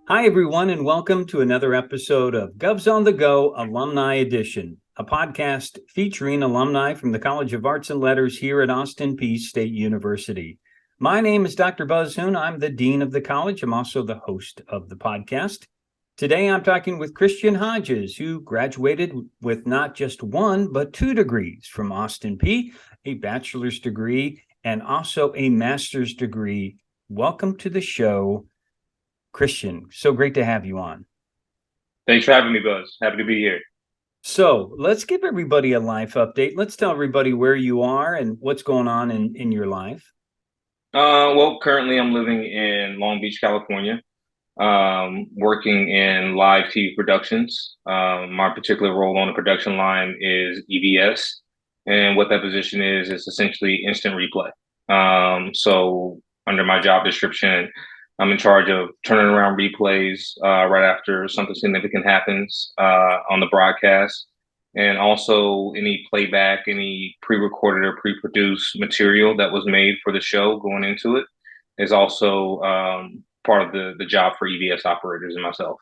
Hi, everyone, and welcome to another episode of Govs on the Go Alumni Edition, a podcast featuring alumni from the College of Arts and Letters here at Austin Peay State University. My name is Dr. Buzz Hoon. I'm the Dean of the college. I'm also the host of the podcast. Today, I'm talking with Christian Hodges, who graduated with not just one, but two degrees from Austin Peay, a bachelor's degree and also a master's degree. Welcome to the show, Christian. So great to have you on. Thanks for having me, Buzz. Happy to be here. So let's give everybody a life update. Let's tell everybody where you are and what's going on in your life. Well, currently I'm living in Long Beach, California, working in live TV productions. My particular role on the production line is EVS, and what that position is essentially instant replay. So under my job description, I'm in charge of turning around replays right after something significant happens on the broadcast, and also any playback, any pre-recorded or pre-produced material that was made for the show going into it is also part of the job for EVS operators and myself.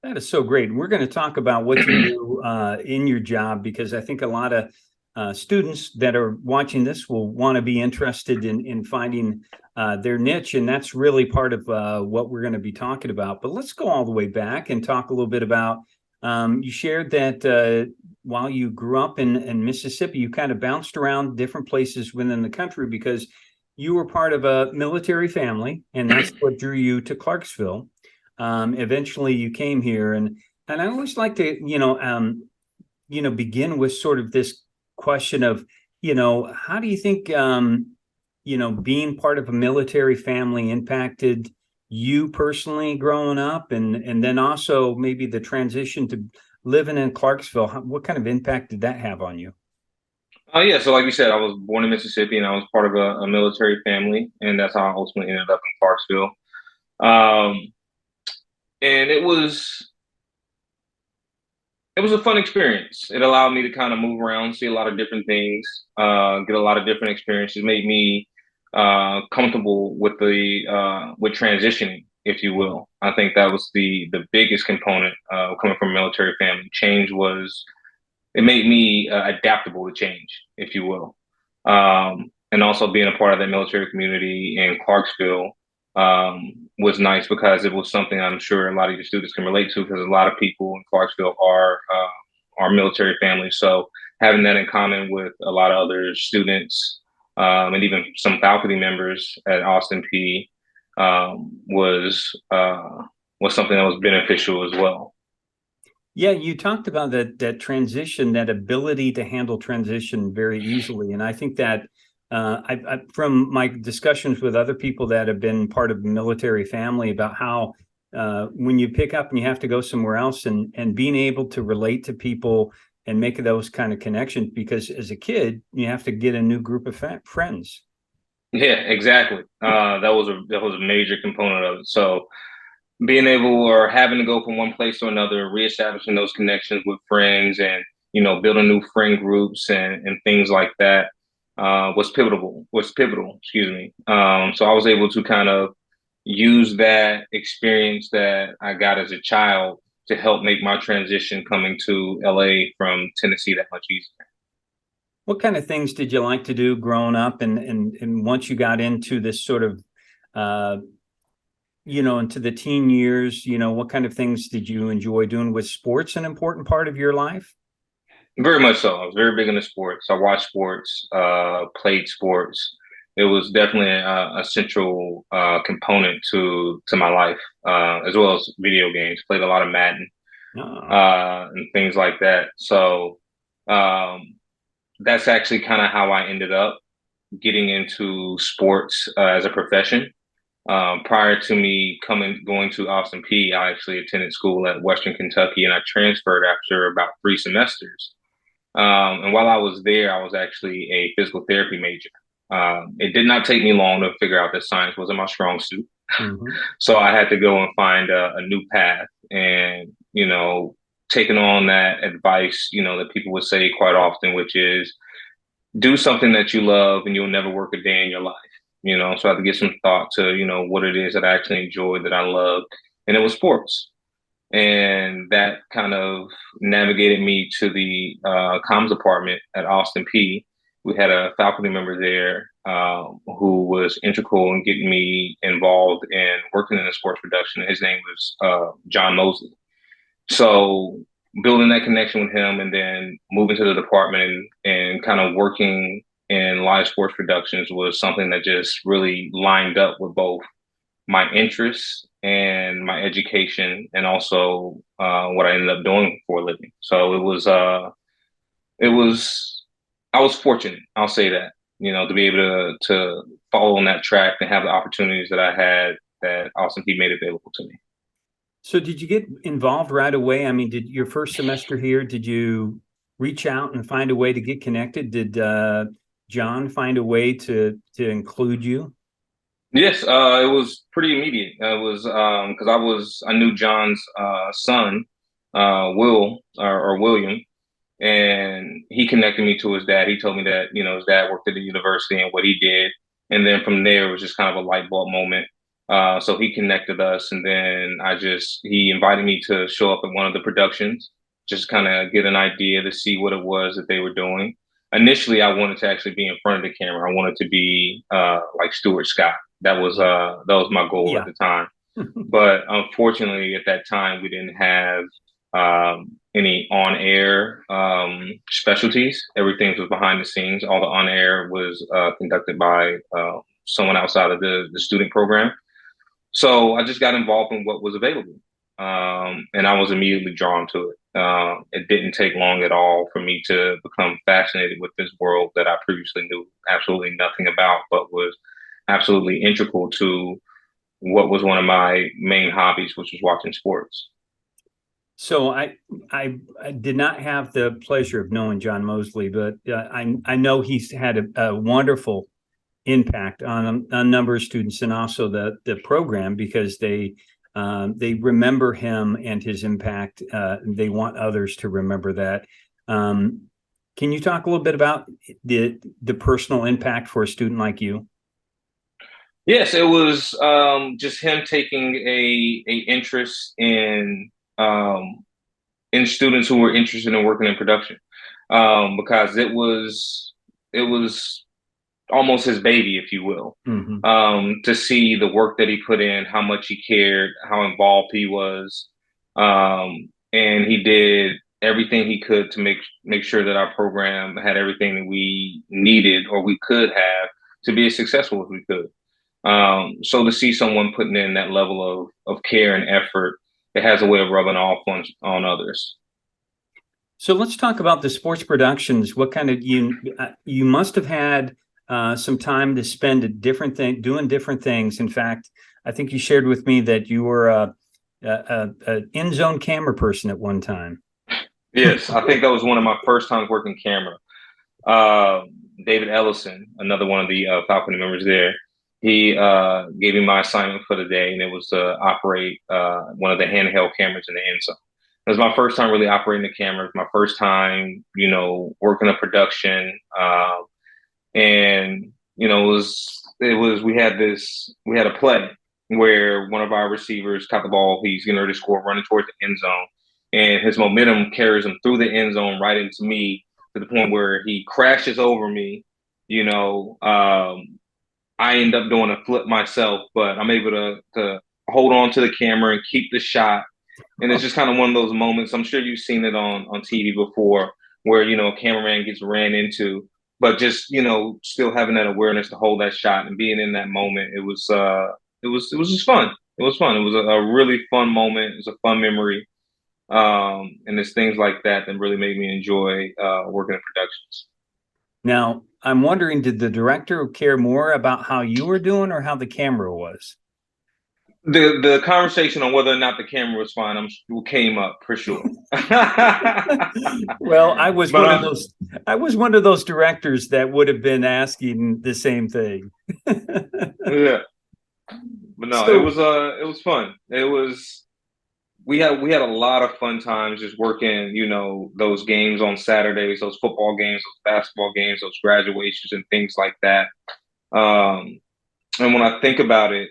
That is so great. We're going to talk about what you do in your job, because I think a lot of students that are watching this will want to be interested in finding their niche, and that's really part of what we're going to be talking about. But let's go all the way back and talk a little bit about, you shared that while you grew up in Mississippi, you kind of bounced around different places within the country because you were part of a military family, and that's what drew you to Clarksville. Eventually you came here, and I always like to, begin with sort of this question of, how do you think, being part of a military family impacted you personally growing up, and then also maybe the transition to living in Clarksville? What kind of impact did that have on you? Yeah, so like you said, I was born in Mississippi and I was part of a military family, and that's how I ultimately ended up in Clarksville. Um, and it was a fun experience. It allowed me to kind of move around, see a lot of different things, get a lot of different experiences, made me comfortable with transitioning, if you will. I think that was the biggest component coming from a military family. Change was it made me adaptable to change, if you will. And also being a part of that military community in Clarksville was nice because it was something I'm sure a lot of your students can relate to, because a lot of people in Clarksville are military families. So having that in common with a lot of other students and even some faculty members at Austin Peay was something that was beneficial as well. Yeah, you talked about that transition, that ability to handle transition very easily, and I think that from my discussions with other people that have been part of the military family about how when you pick up and you have to go somewhere else, and being able to relate to people and make those kind of connections, because as a kid you have to get a new group of friends. Yeah, exactly. That was a major component of it. So being able or having to go from one place to another, reestablishing those connections with friends, and building new friend groups and things like that was pivotal. Was pivotal, excuse me. So I was able to kind of use that experience that I got as a child to help make my transition coming to LA from Tennessee that much easier. What kind of things did you like to do growing up, and once you got into this sort of uh, into the teen years, what kind of things did you enjoy doing? Was sports an important part of your life? Very much so. I was very big into sports. I watched sports, played sports. It was definitely a central component to my life, as well as video games. Played a lot of Madden Oh. and things like that. So um, that's actually kind of how I ended up getting into sports as a profession. Prior to me going to Austin Peay, I actually attended school at Western Kentucky, and I transferred after about 3 semesters. And while I was there, I was actually a physical therapy major. It did not take me long to figure out that science wasn't my strong suit. Mhm. So I had to go and find a new path, and, taking on that advice, that people would say quite often, which is do something that you love and you'll never work a day in your life. So I had to give some thought to, what it is that I actually enjoy, that I love, and it was sports. And that kind of navigated me to the comms department at Austin P. We had a faculty member there who was integral in getting me involved in working in the sports production. His name was John Mosley. So building that connection with him and then moving to the department and kind of working in live sports productions was something that just really lined up with both my interests and my education and also what I ended up doing for a living. So it was I was fortunate, I'll say that, to be able to follow on that track and have the opportunities that I had that Austin P made available to me. So did you get involved right away? I mean, did your first semester here, did you reach out and find a way to get connected? Did John find a way to include you? Yes, it was pretty immediate. It was because I knew John's son, Will or William, and he connected me to his dad. He told me that his dad worked at the university and what he did, and then from there it was just kind of a light bulb moment. So he connected us, and then he invited me to show up at one of the productions, just kind of get an idea to see what it was that they were doing. Initially, I wanted to actually be in front of the camera. I wanted to be like Stuart Scott. That was my goal at the time. But unfortunately, at that time, we didn't have any on-air specialties. Everything was behind the scenes. All the on-air was conducted by someone outside of the student program. So I just got involved in what was available, and I was immediately drawn to it. It didn't take long at all for me to become fascinated with this world that I previously knew absolutely nothing about, but was absolutely integral to what was one of my main hobbies, which was watching sports. So I did not have the pleasure of knowing John Mosley, but I know he's had a wonderful impact on a number of students and also the program because they remember him and his impact. They want others to remember that. Can you talk a little bit about the personal impact for a student like you? Yes, it was just him taking a interest in students who were interested in working in production, because it was almost his baby, if you will. To see the work that he put in, how much he cared, how involved he was, and he did everything he could to make sure that our program had everything that we needed or we could have to be as successful as we could. So to see someone putting in that level of care and effort, it has a way of rubbing off on others. So let's talk about the sports productions. What kind of you must have had some time to spend doing different things. In fact, I think you shared with me that you were an end zone camera person at one time. Yes, I think that was one of my first times working camera. David Ellison, another one of the faculty members there, he gave me my assignment for the day, and it was to operate one of the handheld cameras in the end zone. It was my first time really operating the camera. It was my first time, working a production. And we had a play where one of our receivers caught the ball. He's getting ready to score, running towards the end zone, and his momentum carries him through the end zone right into me to the point where he crashes over me. I end up doing a flip myself, but I'm able to hold on to the camera and keep the shot. And it's just kind of one of those moments. I'm sure you've seen it on TV before, where a cameraman gets ran into, but just still having that awareness to hold that shot and being in that moment. It was just fun. It was fun. It was a really fun moment. It was a fun memory. And it's things like that that really made me enjoy working in productions. Now, I'm wondering, did the director care more about how you were doing or how the camera was? The conversation on whether or not the camera was fine came up for sure. Well, I was one of those directors that would have been asking the same thing. Yeah, but no, it was fun. We had a lot of fun times just working, those games on Saturdays, those football games, those basketball games, those graduations and things like that. And when I think about it,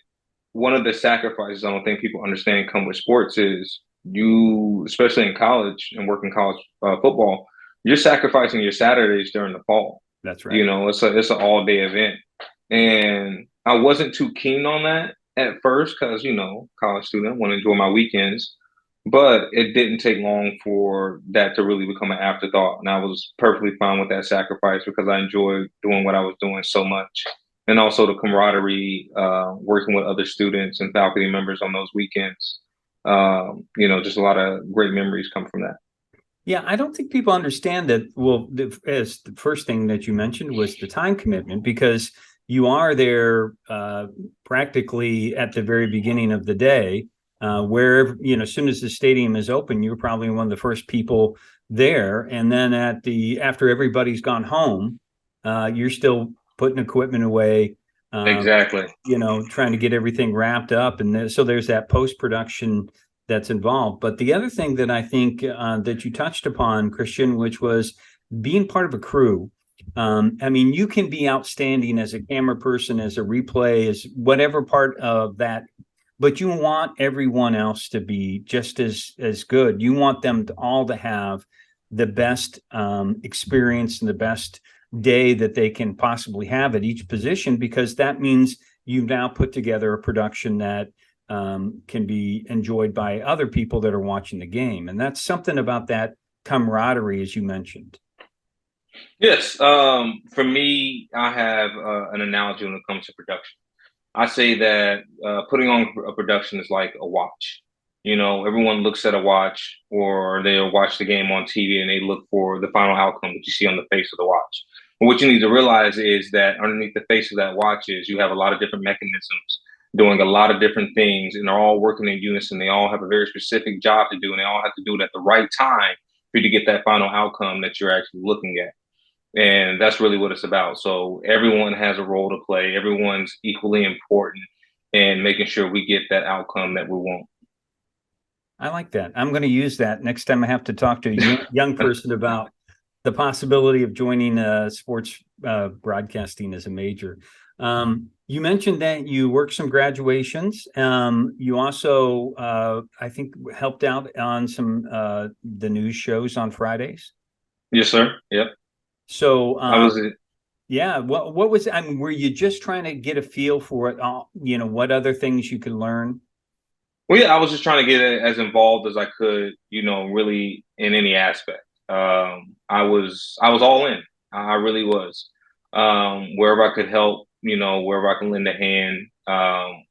one of the sacrifices I don't think people understand come with sports is you, especially in college and working college football, you're sacrificing your Saturdays during the fall. That's right. You know, it's an all day event, and I wasn't too keen on that at first because college student want to enjoy my weekends. But it didn't take long for that to really become an afterthought, and I was perfectly fine with that sacrifice because I enjoyed doing what I was doing so much, and also the camaraderie, working with other students and faculty members on those weekends. Just a lot of great memories come from that. Yeah, I don't think people understand that. Well, as the first thing that you mentioned was the time commitment, because you are there practically at the very beginning of the day, where as soon as the stadium is open, you're probably one of the first people there, and then after everybody's gone home, you're still putting equipment away, Exactly. trying to get everything wrapped up, and so there's that post production that's involved. But the other thing that I think that you touched upon, Christian, which was being part of a crew. I mean, you can be outstanding as a camera person, as a replay, as whatever part of that, but you want everyone else to be just as good. You want them all to have the best experience and the best day that they can possibly have at each position, because that means you've now put together a production that can be enjoyed by other people that are watching the game. And that's something about that camaraderie, as you mentioned. Yes. For me, I have an analogy when it comes to production. I say that putting on a production is like a watch. Everyone looks at a watch, or they'll watch the game on TV and they look for the final outcome that you see on the face of the watch. But what you need to realize is that underneath the face of that watch is you have a lot of different mechanisms doing a lot of different things, and they're all working in unison. They all have a very specific job to do, and they all have to do it at the right time for you to get that final outcome that you're actually looking at. And that's really what it's about. So everyone has a role to play. Everyone's equally important in making sure we get that outcome that we want. I like that. I'm going to use that next time I have to talk to a young person about the possibility of joining sports broadcasting as a major. You mentioned that you worked some graduations. You also, I think, helped out on some the news shows on Fridays. Yes, sir. Yep. So, I was yeah. What was? I mean, were you just trying to get a feel for it? What other things you could learn? Well, yeah, I was just trying to get as involved as I could, really in any aspect. I was all in. I really was. Wherever I could help, wherever I can lend a hand,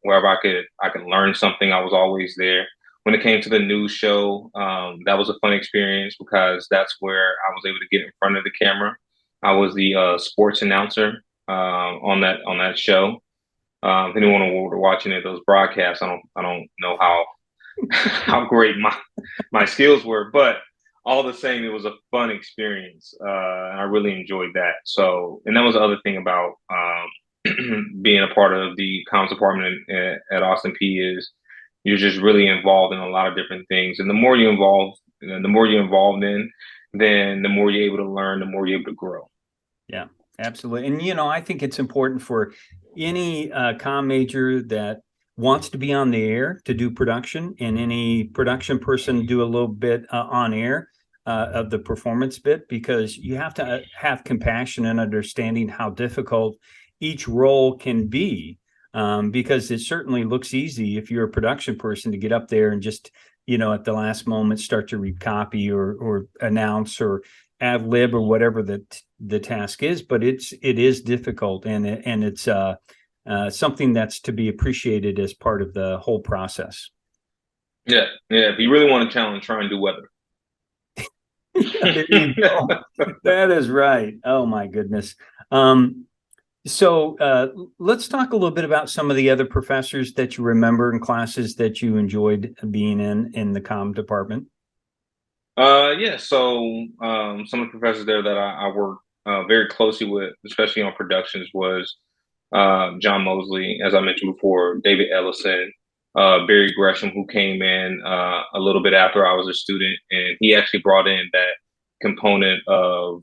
wherever I could learn something, I was always there. When it came to the news show, that was a fun experience because that's where I was able to get in front of the camera. I was the sports announcer on that show. If anyone were watching it, those broadcasts, I don't know how how great my skills were, but all the same, it was a fun experience, and I really enjoyed that. So, and that was the other thing about being a part of the comms department at Austin P is you're just really involved in a lot of different things, and the more you involve, the more you're involved in, then the more you're able to learn, the more you're able to grow. Yeah, absolutely. And I think it's important for any comm major that wants to be on the air to do production, and any production person do a little bit on air of the performance bit, because you have to have compassion and understanding how difficult each role can be. Because it certainly looks easy if you're a production person to get up there and just, at the last moment start to recopy or announce or ad lib or whatever the task is, but it is difficult, and it's something that's to be appreciated as part of the whole process. Yeah, yeah. If you really want to challenge, try and do weather. There you go. That is right. Oh my goodness. So let's talk a little bit about some of the other professors that you remember in classes that you enjoyed being in the comm department. Yeah. So some of the professors there that I worked very closely with, especially on productions, was John Mosley, as I mentioned before, David Ellison, Barry Gresham, who came in a little bit after I was a student, and he actually brought in that component of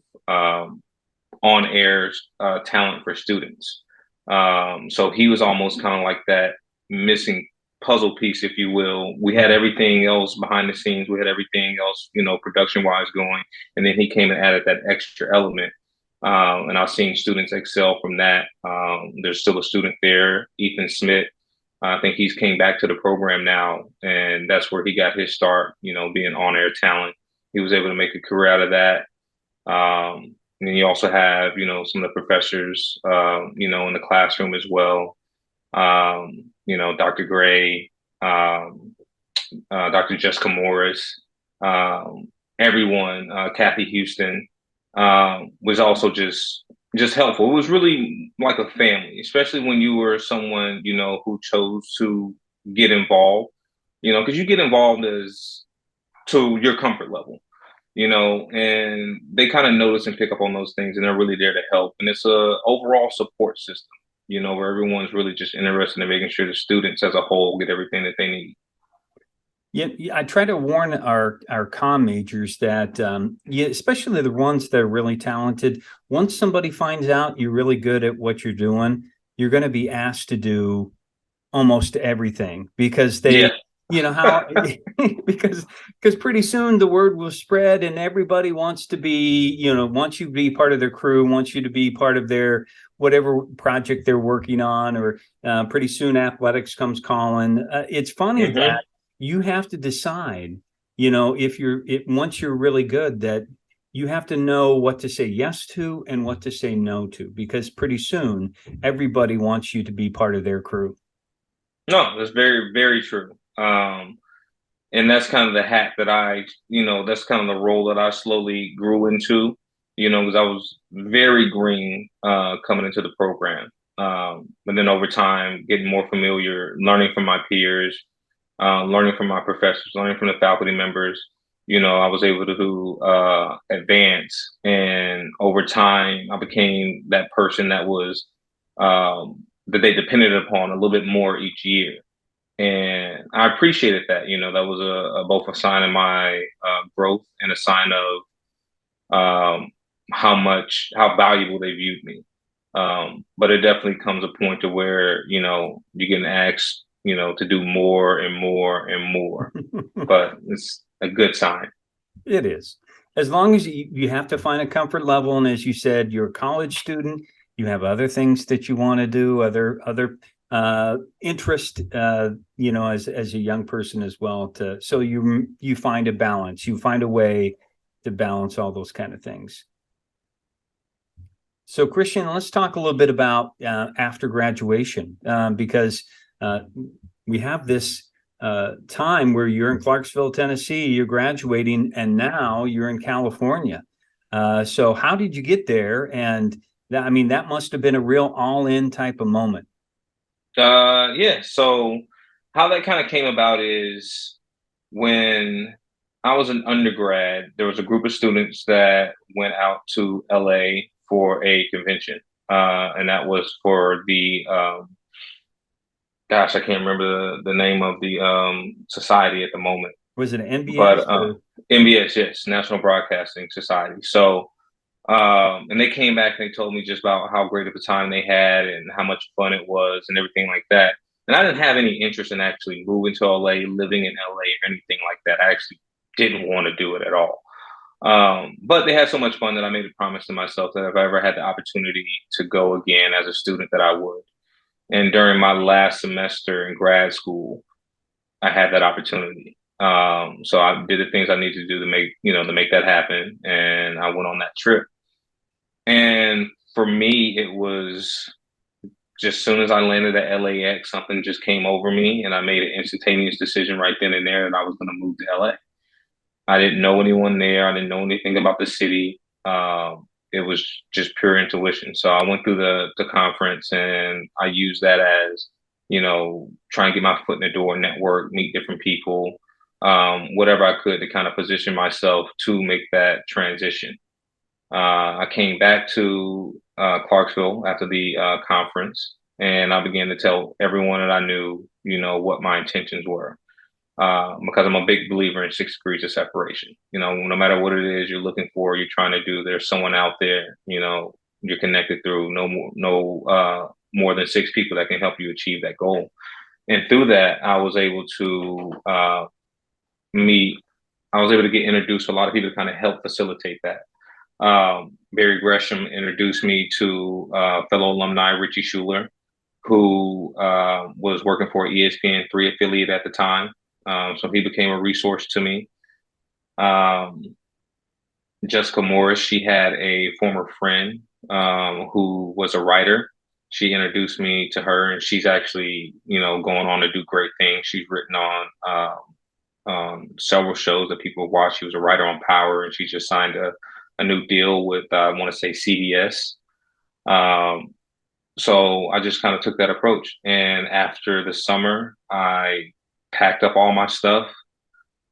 on-air talent for students. So he was almost kind of like that, missing puzzle piece, if you will. We had everything else behind the scenes. We had everything else, production wise going. And then he came and added that extra element. And I've seen students excel from that. There's still a student there, Ethan Smith. I think he's came back to the program now, and that's where he got his start, being on-air talent. He was able to make a career out of that. And then you also have, some of the professors, in the classroom as well. Dr. Gray, Dr. Jessica Morris, everyone, Kathy Houston, was also just helpful. It was really like a family, especially when you were someone, who chose to get involved, because you get involved as to your comfort level, and they kind of notice and pick up on those things, and they're really there to help. And it's a overall support system, where everyone's really just interested in making sure the students as a whole get everything that they need. Yeah, I try to warn our comm majors that, especially the ones that are really talented, once somebody finds out you're really good at what you're doing, you're going to be asked to do almost everything because they, how, because pretty soon the word will spread and everybody wants to be, wants you to be part of their crew, wants you to be part of their whatever project they're working on, or pretty soon athletics comes calling. It's funny that you have to decide, once you're really good, that you have to know what to say yes to and what to say no to, because pretty soon everybody wants you to be part of their crew. No, that's very, very true. And that's kind of the hat that that's kind of the role that I slowly grew into, because I was very green coming into the program. But then over time, getting more familiar, learning from my peers, learning from my professors, learning from the faculty members, I was able to advance. And over time, I became that person that was that they depended upon a little bit more each year. And I appreciated that. That was both a sign of my growth and a sign of how valuable they viewed me. But it definitely comes a point to where, you're getting asked, to do more and more and more. But it's a good sign. It is. As long as you have to find a comfort level. And as you said, you're a college student, you have other things that you want to do, other interest, as a young person as well. So you find a balance, you find a way to balance all those kind of things. So Christian, let's talk a little bit about after graduation, because we have this time where you're in Clarksville, Tennessee, you're graduating, and now you're in California. So how did you get there? And that must have been a real all-in type of moment. Yeah. So how that kind of came about is when I was an undergrad, there was a group of students that went out to LA for a convention. And that was for the, gosh, I can't remember the name of the society at the moment. Was it an NBS? But NBS, yes, National Broadcasting Society. So, and they came back and they told me just about how great of a time they had and how much fun it was and everything like that. And I didn't have any interest in actually moving to LA, living in LA, or anything like that. I actually didn't want to do it at all. But they had so much fun that I made a promise to myself that if I ever had the opportunity to go again as a student, that I would. And during my last semester in grad school, I had that opportunity. So I did the things I needed to do to make that happen. And I went on that trip. And for me, it was just as soon as I landed at LAX, something just came over me and I made an instantaneous decision right then and there that I was going to move to LA. I didn't know anyone there. I didn't know anything about the city. It was just pure intuition. So I went through the conference and I used that as, try and get my foot in the door, network, meet different people, whatever I could to kind of position myself to make that transition. I came back to Clarksville after the conference, and I began to tell everyone that I knew, what my intentions were. Because I'm a big believer in 6 degrees of separation. No matter what it is you're looking for, you're trying to do, there's someone out there, you're connected through no more than 6 people that can help you achieve that goal. And through that, I was able to meet. I was able to get introduced to a lot of people to kind of help facilitate that. Barry Gresham introduced me to fellow alumni Richie Schuler, who was working for ESPN3 affiliate at the time. So he became a resource to me. Um, Jessica Morris, she had a former friend who was a writer. She introduced me to her, and she's actually, going on to do great things. She's written on several shows that people watch. She was a writer on Power, and she just signed a new deal with, I want to say, CBS. Um, so I just kind of took that approach. And after the summer, I packed up all my stuff,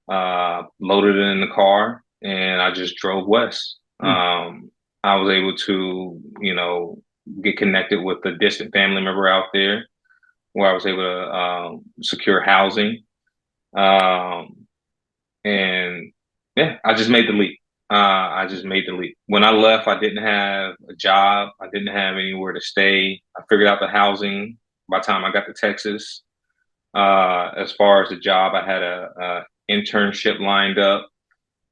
loaded it in the car, and I just drove west. Hmm. I was able to, get connected with a distant family member out there where I was able to secure housing. Um, and yeah, I just made the leap. I just made the leap. When I left, I didn't have a job. I didn't have anywhere to stay. I figured out the housing by the time I got to Texas. As far as the job, I had a internship lined up.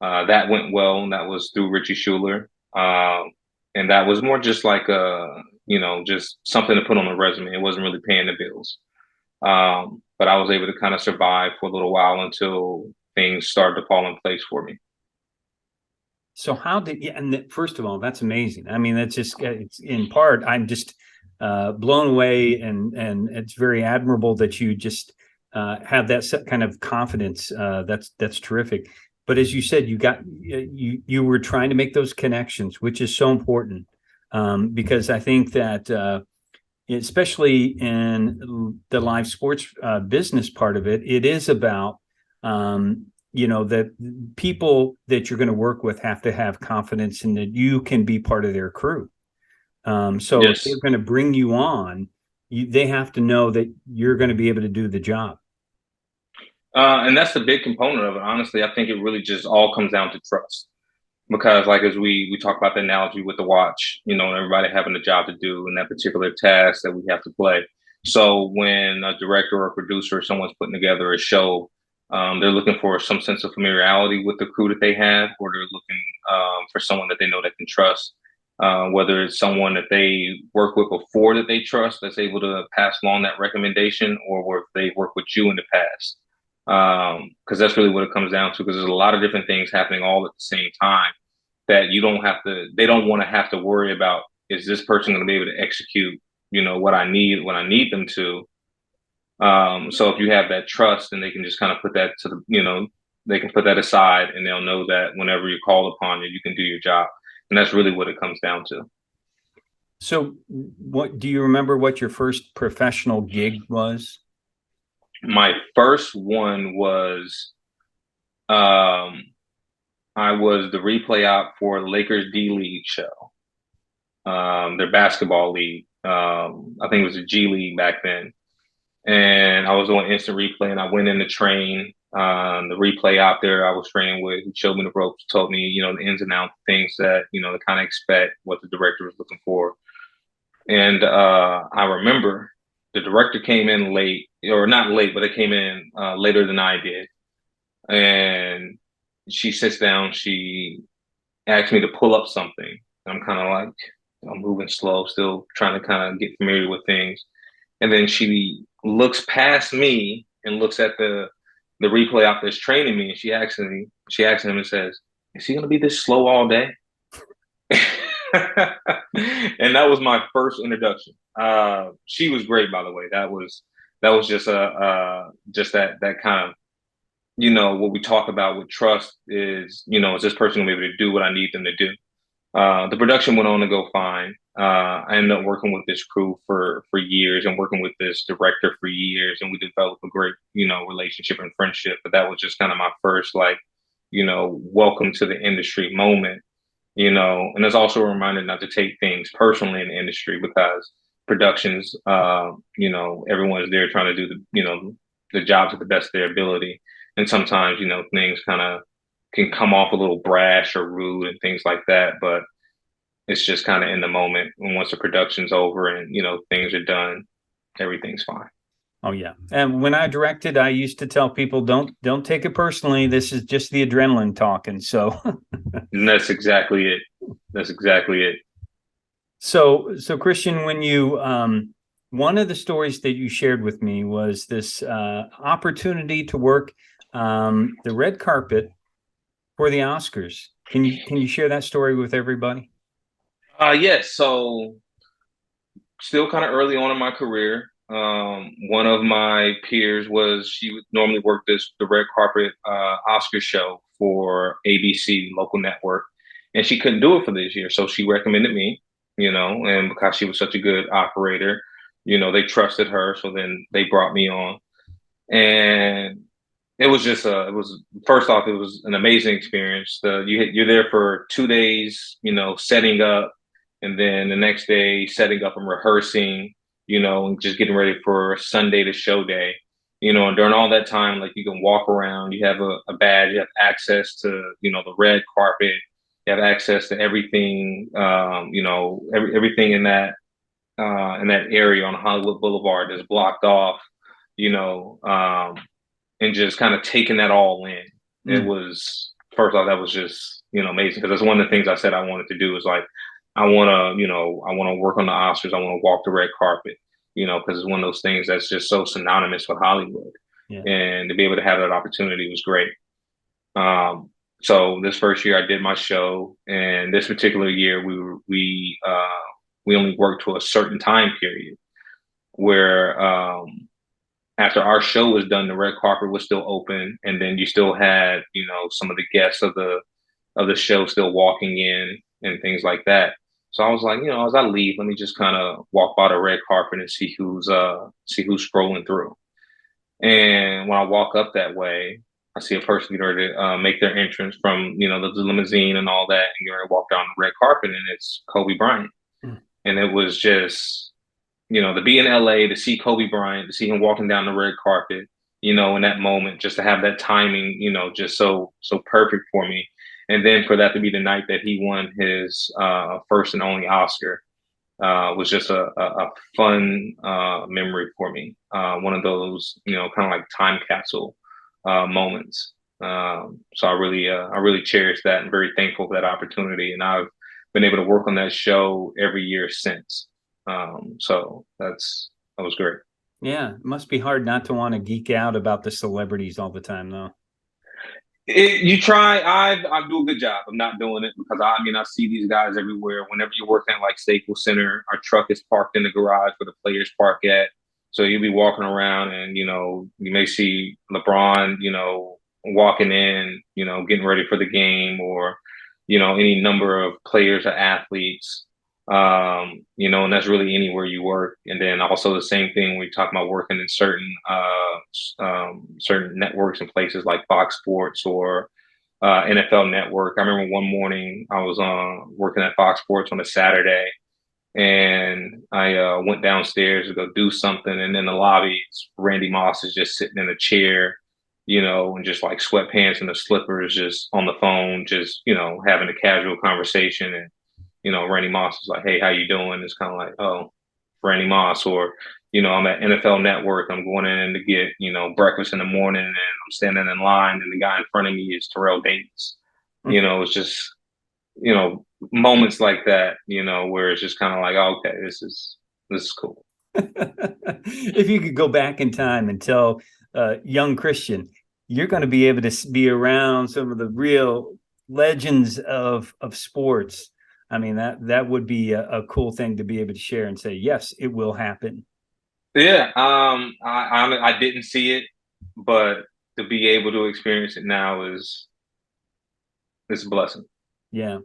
That went well, and that was through Richie Schuler. And that was more just like just something to put on a resume. It wasn't really paying the bills. But I was able to kind of survive for a little while until things started to fall in place for me. So how did yeah, and first of all, that's amazing. I mean, that's just it's in part, I'm just blown away, and it's very admirable that you just have that kind of confidence. That's terrific. But as you said, you were trying to make those connections, which is so important, because I think that especially in the live sports business part of it, it is about that people that you're going to work with have to have confidence in that you can be part of their crew. So if they're Yes. going to bring you on, they have to know that you're going to be able to do the job. And that's the big component of it. Honestly, I think it really just all comes down to trust. Because like as we talk about the analogy with the watch, everybody having a job to do in that particular task that we have to play. So when a director or a producer or someone's putting together a show, they're looking for some sense of familiarity with the crew that they have, or they're looking for someone that they know that can trust. Whether it's someone that they work with before that they trust that's able to pass along that recommendation, or if they worked with you in the past. Because that's really what it comes down to. Because there's a lot of different things happening all at the same time that you don't have to. They don't want to have to worry about, is this person going to be able to execute, what I need them to. So if you have that trust, and they can just kind of put that to they can put that aside, and they'll know that whenever you're called upon, you can do your job. And that's really what it comes down to. So what do you remember what your first professional gig was? My first one was um, I was the replay op for the Lakers D League show, their basketball league. I think it was a G League back then. And I was doing instant replay, and I went in to train. The replay out there I was training with, who showed me the ropes, told me, the ins and outs, things that, to kind of expect, what the director was looking for. And I remember the director came in late, or not late, but it came in later than I did. And she sits down, she asked me to pull up something. I'm kind of like, I'm moving slow, still trying to kind of get familiar with things. And then she looks past me and looks at the replay op that's training me, and she asks him and says, "Is he gonna be this slow all day?" And that was my first introduction. She was great, by the way. That was just that kind of, what we talk about with trust is this person gonna be able to do what I need them to do? The production went on to go fine. I ended up working with this crew for years, and working with this director for years, and we developed a great, relationship and friendship. But that was just kind of my first, like, welcome to the industry moment. And it's also a reminder not to take things personally in the industry, because productions, everyone's there trying to do the job to the best of their ability, and sometimes, things kind of can come off a little brash or rude and things like that. But it's just kind of in the moment. And once the production's over and things are done, everything's fine. Oh yeah. And when I directed, I used to tell people, don't take it personally. This is just the adrenaline talking. So And that's exactly it. That's exactly it. so Christian, when you one of the stories that you shared with me was this opportunity to work the red carpet for the Oscars. Can you share that story with everybody? Yes. So still kind of early on in my career. One of my peers was she would normally work the red carpet Oscar show for ABC local network, and she couldn't do it for this year, so she recommended me. And because she was such a good operator, they trusted her, so then they brought me on, and it was first off, it was an amazing experience. You're there for 2 days, setting up, and then the next day setting up and rehearsing, and just getting ready for Sunday to show day. And during all that time, like you can walk around, you have a badge, you have access to, the red carpet, you have access to everything, everything in that area on Hollywood Boulevard is blocked off, you know, um, and just kind of taking that all in. It Mm, was first off, that was just amazing because that's one of the things I said I wanted to do is like I want to work on the Oscars. I want to walk the red carpet, because it's one of those things that's just so synonymous with Hollywood, yeah. and to be able to have that opportunity was great. So this first year I did my show, and this particular year we only worked to a certain time period where after our show was done, the red carpet was still open, and then you still had some of the guests of the show still walking in and things like that. So I was like, as I leave, let me just kind of walk by the red carpet and see who's scrolling through. And when I walk up that way, I see a person getting ready to make their entrance from the limousine and all that, and get ready to walk down the red carpet, and it's Kobe Bryant. Mm. And it was just to be in LA, to see Kobe Bryant, to see him walking down the red carpet, in that moment, just to have that timing, just so perfect for me. And then for that to be the night that he won his first and only Oscar was just a fun memory for me. One of those, kind of like time capsule moments. So I really cherish that and very thankful for that opportunity. And I've been able to work on that show every year since. So that was great. Yeah, it must be hard not to want to geek out about the celebrities all the time, though. You try. I do a good job of not doing it because I mean I see these guys everywhere. Whenever you're working at like Staples Center, our truck is parked in the garage where the players park at. So you'll be walking around and you may see LeBron, walking in, getting ready for the game, or any number of players or athletes. And that's really anywhere you work. And then also the same thing we talk about working in certain networks and places like Fox Sports or NFL Network. I remember one morning I was working at Fox Sports on a Saturday, and I went downstairs to go do something, and in the lobby, Randy Moss is just sitting in a chair, and just like sweatpants and the slippers, just on the phone, just having a casual conversation. And Randy Moss is like, "Hey, how you doing?" It's kind of like, "Oh, Randy Moss," or I'm at NFL Network. I'm going in to get breakfast in the morning, and I'm standing in line, and the guy in front of me is Terrell Davis. It's just you know moments like that, where it's just kind of like, oh, okay, this is cool. If you could go back in time and tell young Christian, you're going to be able to be around some of the real legends of sports. I mean, that would be a cool thing to be able to share and say, yes, it will happen. Yeah, I didn't see it, but to be able to experience it now is a blessing. Yeah.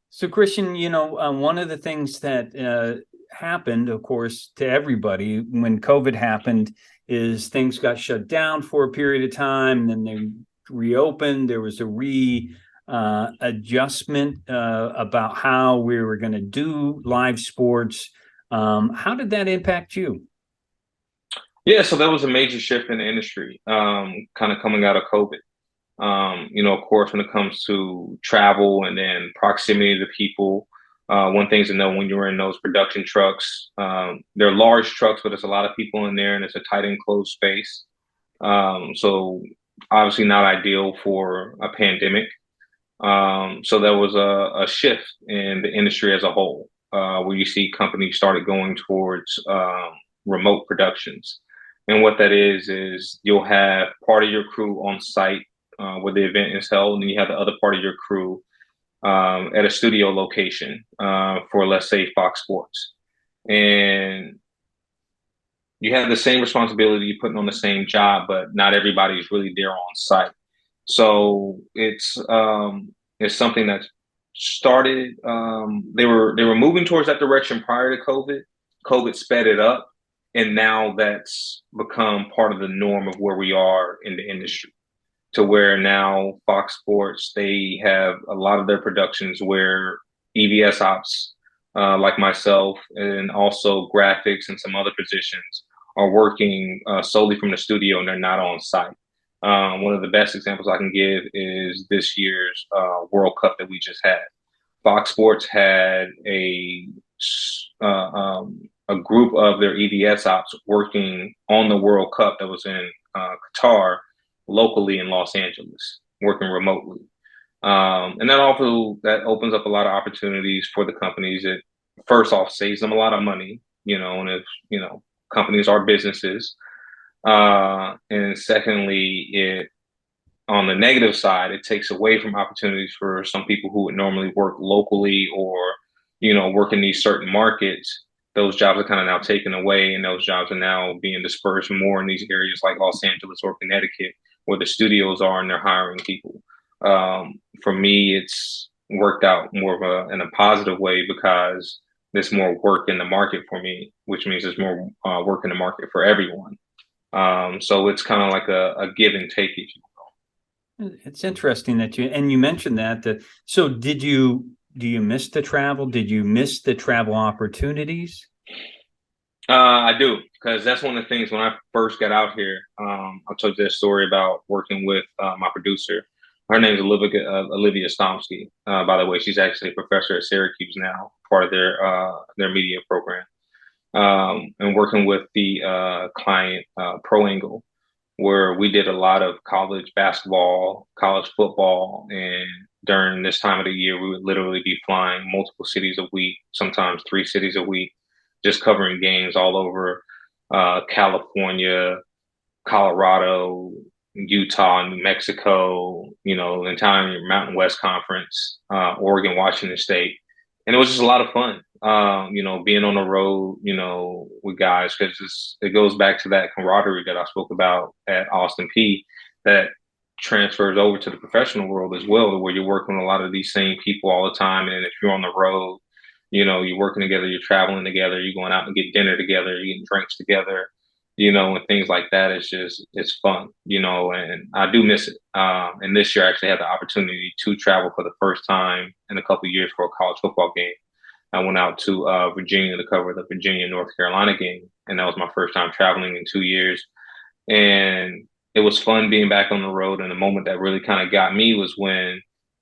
So, Christian, one of the things that happened, of course, to everybody when COVID happened is things got shut down for a period of time, and then they reopened. There was a adjustment about how we were going to do live sports. How did that impact you? Yeah, so that was a major shift in the industry, kind of coming out of COVID. Of course, when it comes to travel and then proximity to people, One thing to know when you're in those production trucks, they're large trucks, but there's a lot of people in there and it's a tight enclosed space. So obviously not ideal for a pandemic. So there was a shift in the industry as a whole, where you see companies started going towards remote productions. And what that is you'll have part of your crew on site where the event is held, and then you have the other part of your crew at a studio location for, let's say, Fox Sports. And you have the same responsibility, you're putting on the same job, but not everybody's really there on site. So it's something that started. They were moving towards that direction prior to COVID. COVID sped it up, and now that's become part of the norm of where we are in the industry. To where now Fox Sports, they have a lot of their productions where EVS ops, like myself, and also graphics and some other positions are working solely from the studio and they're not on site. One of the best examples I can give is this year's World Cup that we just had. Fox Sports had a group of their EVS ops working on the World Cup that was in Qatar, locally in Los Angeles, working remotely. And that opens up a lot of opportunities for the companies. It first off saves them a lot of money, and if companies are businesses. And secondly, it on the negative side, it takes away from opportunities for some people who would normally work locally or, work in these certain markets. Those jobs are kind of now taken away, and those jobs are now being dispersed more in these areas like Los Angeles or Connecticut, where the studios are and they're hiring people. For me, it's worked out more of in a positive way because there's more work in the market for me, which means there's more work in the market for everyone. So it's kind of like a give and take, if you will. It's interesting that you mentioned that. So do you miss the travel? Did you miss the travel opportunities? I do, because that's one of the things when I first got out here. I'll tell you this story about working with my producer. Her name is Olivia Stomsky. By the way, she's actually a professor at Syracuse now, part of their media program. And working with the client Pro Angle, where we did a lot of college basketball, college football, and during this time of the year, we would literally be flying multiple cities a week, sometimes 3 cities a week, just covering games all over California, Colorado, Utah, New Mexico, the entire Mountain West Conference, Oregon, Washington State. And it was just a lot of fun, being on the road, with guys, because it goes back to that camaraderie that I spoke about at Austin P that transfers over to the professional world as well, where you're working with a lot of these same people all the time. And if you're on the road, you're working together, you're traveling together, you're going out and get dinner together, you're getting drinks together, and things like that. It's fun, and I do miss it. And this year I actually had the opportunity to travel for the first time in a couple of years for a college football game. I went out to Virginia to cover the Virginia North Carolina game, and that was my first time traveling in 2 years. And it was fun being back on the road. And the moment that really kind of got me was when,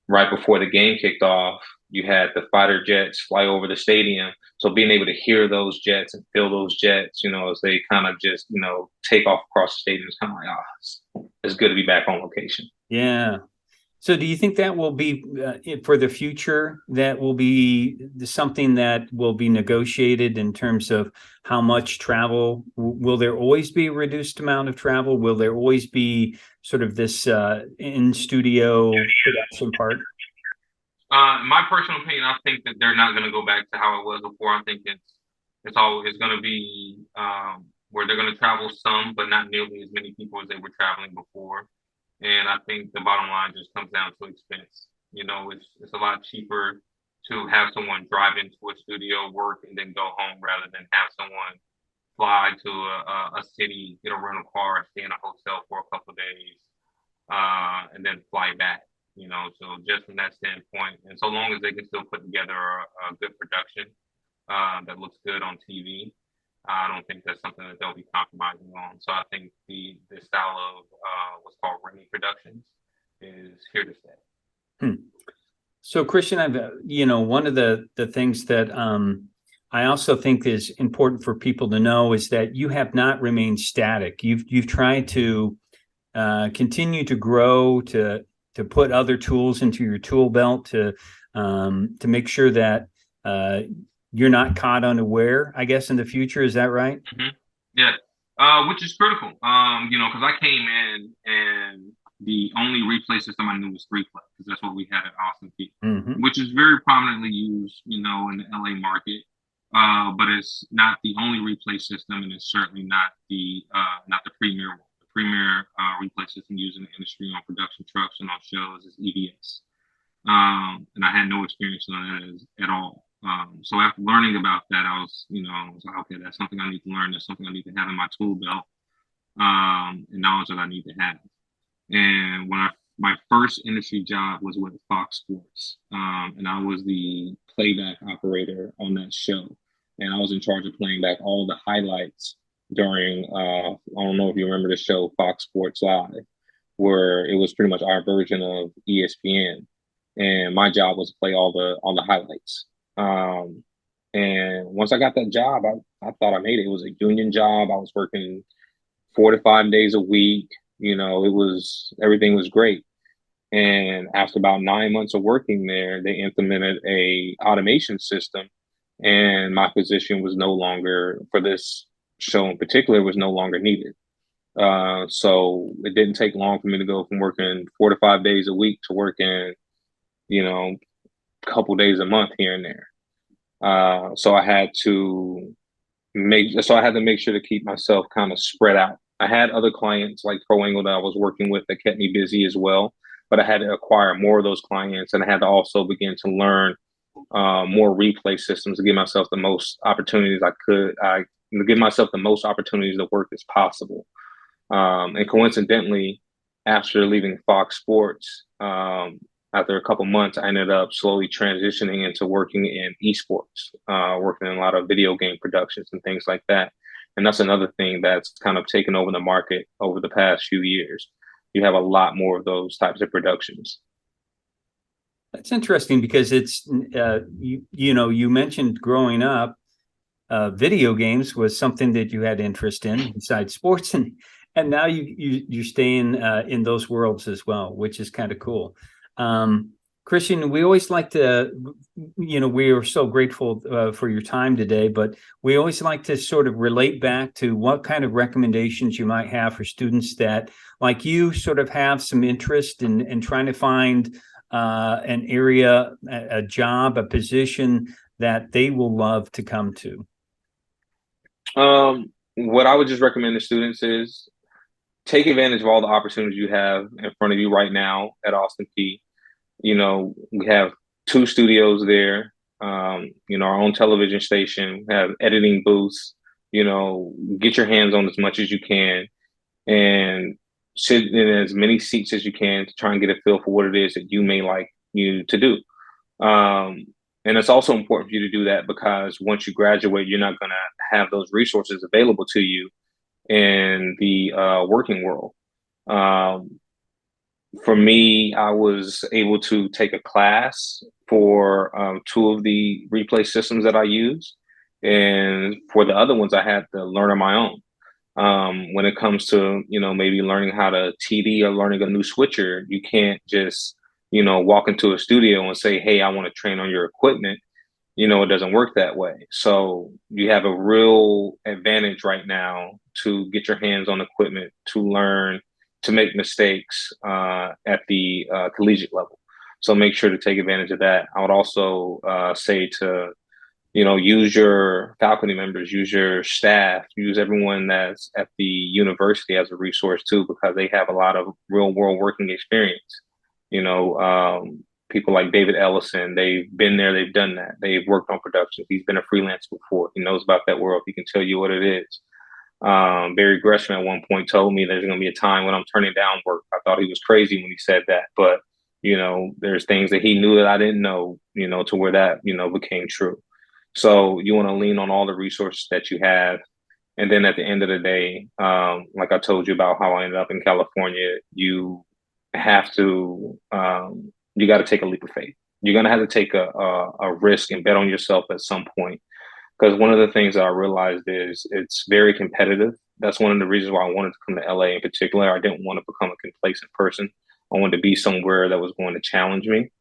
right before the game kicked off, you had the fighter jets fly over the stadium. So being able to hear those jets and feel those jets, as they kind of just, take off across the stadium, it's kind of like, it's good to be back on location. Yeah. So do you think that will be for the future, that will be something that will be negotiated in terms of how much travel? Will there always be a reduced amount of travel? Will there always be sort of this in-studio production part? My personal opinion, I think that they're not going to go back to how it was before. I think it's always going to be where they're going to travel some, but not nearly as many people as they were traveling before. And I think the bottom line just comes down to expense. It's a lot cheaper to have someone drive into a studio, work, and then go home rather than have someone fly to a city, get a rental car, stay in a hotel for a couple of days, and then fly back. So just from that standpoint, and so long as they can still put together a good production that looks good on TV, I don't think that's something that they'll be compromising on. So I think the style of what's called Remy Productions is here to stay. So Christian, I've one of the things that I also think is important for people to know is that you have not remained static. You've tried to continue to grow, to put other tools into your tool belt, to make sure that uh, you're not caught unaware, I guess, in the future. Is that right? Hmm. Yeah, which is critical. Because I came in and the only replay system I knew was three play because that's what we had at Austin Peay, Hmm. which is very prominently used, in the LA market. But it's not the only replay system, and it's certainly not the premier one. The premier replay system used in the industry on production trucks and on shows is EVS. And I had no experience on that at all. So after learning about that, I was like, okay, that's something I need to learn. That's something I need to have in my tool belt, and knowledge that I need to have. And my first industry job was with Fox Sports, and I was the playback operator on that show, and I was in charge of playing back all the highlights during. I don't know if you remember the show Fox Sports Live, where it was pretty much our version of ESPN, and my job was to play all the highlights. Um, and once I got that job, I thought I made it. It was a union job. I was working 4 to 5 days a week. It was everything was great. And after about 9 months of working there, they implemented a automation system, and my position was no longer for this show in particular was no longer needed. So it didn't take long for me to go from working 4 to 5 days a week to working, a couple days a month here and there. So I had to make sure to keep myself kind of spread out. I had other clients like Pro Angle that I was working with that kept me busy as well, but I had to acquire more of those clients, and I had to also begin to learn more replay systems to give myself the most opportunities I could. I to give myself the most opportunities to work as possible. And coincidentally, after leaving Fox Sports, after a couple months, I ended up slowly transitioning into working in esports, working in a lot of video game productions and things like that. And that's another thing that's kind of taken over the market over the past few years. You have a lot more of those types of productions. That's interesting because it's you mentioned growing up, video games was something that you had interest in besides sports, and now you're staying in those worlds as well, which is kind of cool. Christian, we always like to, we are so grateful for your time today, but we always like to sort of relate back to what kind of recommendations you might have for students that, like you, sort of have some interest in trying to find an area, a job, a position that they will love to come to. What I would just recommend to students is take advantage of all the opportunities you have in front of you right now at Austin Peay. We have two studios there, our own television station, we have editing booths, get your hands on as much as you can and sit in as many seats as you can to try and get a feel for what it is that you may like you to do. Um, and it's also important for you to do that because once you graduate, you're not going to have those resources available to you in the working world. Um, for me, I was able to take a class for two of the replay systems that I use. And for the other ones, I had to learn on my own. When it comes to, maybe learning how to TD or learning a new switcher, you can't just, walk into a studio and say, hey, I want to train on your equipment. It doesn't work that way. So you have a real advantage right now to get your hands on equipment, to learn, to make mistakes at the collegiate level. So make sure to take advantage of that. I would also say to, use your faculty members, use your staff, use everyone that's at the university as a resource too, because they have a lot of real world working experience. You know, people like David Ellison, they've been there, they've done that. They've worked on production. He's been a freelancer before. He knows about that world. He can tell you what it is. Barry Gresham at one point told me there's going to be a time when I'm turning down work. I thought he was crazy when he said that, but there's things that he knew that I didn't know, to where that, became true. So you want to lean on all the resources that you have. And then at the end of the day, like I told you about how I ended up in California, you have to, you got to take a leap of faith. You're going to have to take a risk and bet on yourself at some point. Because one of the things that I realized is it's very competitive. That's one of the reasons why I wanted to come to LA in particular. I didn't want to become a complacent person. I wanted to be somewhere that was going to challenge me.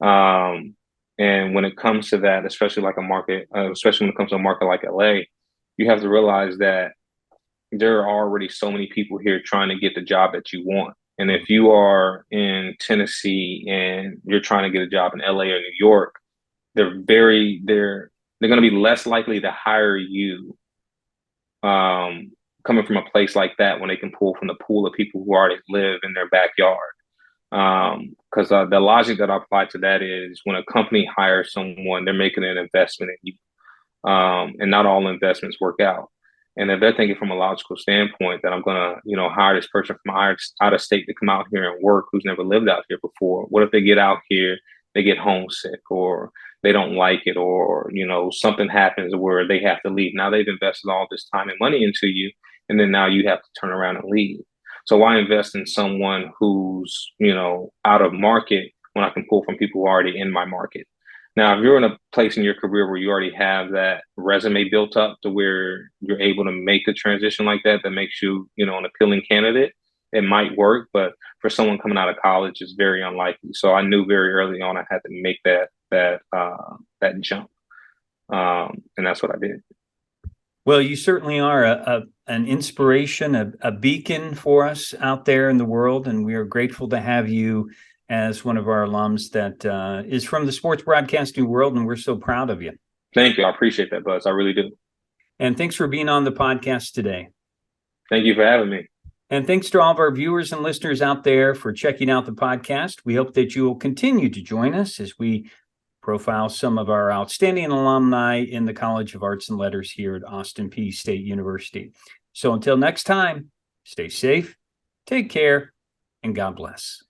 Um, and when it comes to that, especially like a market, especially when it comes to a market like LA, you have to realize that there are already so many people here trying to get the job that you want. And if you are in Tennessee and you're trying to get a job in LA or New York, they're going to be less likely to hire you coming from a place like that when they can pull from the pool of people who already live in their backyard. Because the logic that I apply to that is when a company hires someone, they're making an investment in you, and not all investments work out. And if they're thinking from a logical standpoint that I'm gonna, hire this person from out of state to come out here and work who's never lived out here before, what if they get out here, they get homesick, or they don't like it, or something happens where they have to leave? Now they've invested all this time and money into you, and then now you have to turn around and leave. So why invest in someone who's, out of market when I can pull from people who are already in my market? Now, if you're in a place in your career where you already have that resume built up to where you're able to make the transition like that, that makes you, an appealing candidate, it might work. But for someone coming out of college, it's very unlikely. So I knew very early on I had to make that jump, and that's what I did. Well, you certainly are an inspiration, a beacon for us out there in the world, and we are grateful to have you as one of our alums that is from the sports broadcasting world, and we're so proud of you. Thank you. I appreciate that, Buzz. I really do. And thanks for being on the podcast today. Thank you for having me. And thanks to all of our viewers and listeners out there for checking out the podcast. We hope that you will continue to join us as we profile some of our outstanding alumni in the College of Arts and Letters here at Austin Peay State University. So until next time, stay safe, take care, and God bless.